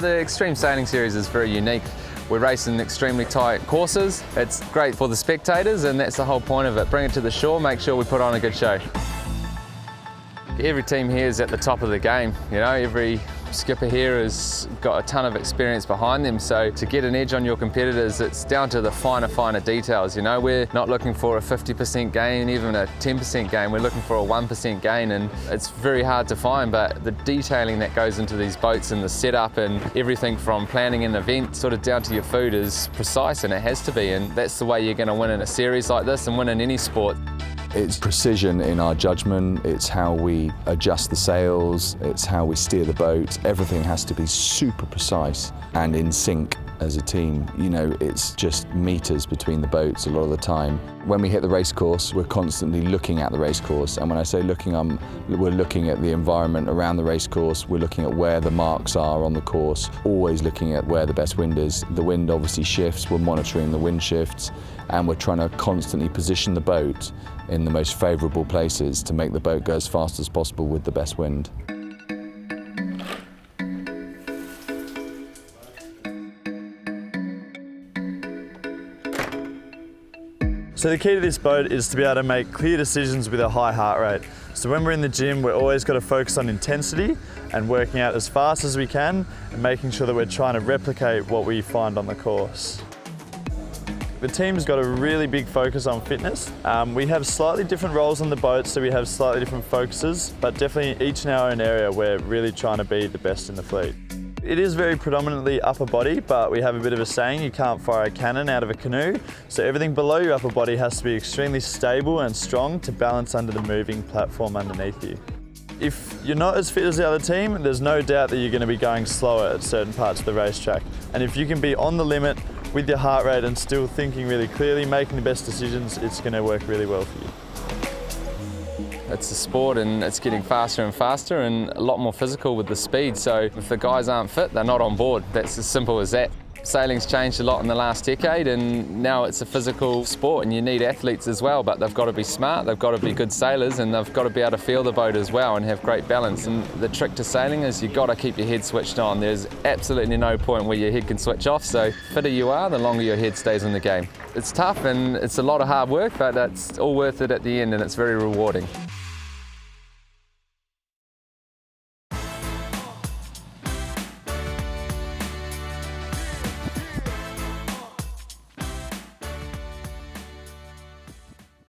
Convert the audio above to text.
The Extreme Sailing Series is very unique. We're racing extremely tight courses. It's great for the spectators, and that's the whole point of it. Bring it to the shore, make sure we put on a good show. Every team here is at the top of the game. You know, every skipper here has got a ton of experience behind them, so to get an edge on your competitors, it's down to the finer details. You know, we're not looking for a 50% gain, even a 10% gain. We're looking for a 1% gain, and it's very hard to find, but the detailing that goes into these boats and the setup and everything from planning an event sort of down to your food is precise, and it has to be, and that's the way you're going to win in a series like this and win in any sport. It's precision in our judgment, it's how we adjust the sails, it's how we steer the boat. Everything has to be super precise and in sync as a team. You know, it's just meters between the boats a lot of the time. When we hit the race course, we're constantly looking at the race course. And when I say looking, we're looking at the environment around the race course, we're looking at where the marks are on the course, always looking at where the best wind is. The wind obviously shifts, we're monitoring the wind shifts, and we're trying to constantly position the boat in the most favourable places to make the boat go as fast as possible with the best wind. So the key to this boat is to be able to make clear decisions with a high heart rate. So when we're in the gym, we're always got to focus on intensity and working out as fast as we can and making sure that we're trying to replicate what we find on the course. The team's got a really big focus on fitness. We have slightly different roles on the boat, so we have slightly different focuses, but definitely each in our own area, we're really trying to be the best in the fleet. It is very predominantly upper body, but we have a bit of a saying, you can't fire a cannon out of a canoe, so everything below your upper body has to be extremely stable and strong to balance under the moving platform underneath you. If you're not as fit as the other team, there's no doubt that you're going to be going slower at certain parts of the racetrack. And if you can be on the limit with your heart rate and still thinking really clearly, making the best decisions, it's going to work really well for you. It's a sport and it's getting faster and faster and a lot more physical with the speed, so if the guys aren't fit, they're not on board. That's as simple as that. Sailing's changed a lot in the last decade, and now it's a physical sport, and you need athletes as well, but they've got to be smart, they've got to be good sailors, and they've got to be able to feel the boat as well and have great balance. And the trick to sailing is you've got to keep your head switched on. There's absolutely no point where your head can switch off, so the fitter you are, the longer your head stays in the game. It's tough and it's a lot of hard work, but it's all worth it at the end, and it's very rewarding.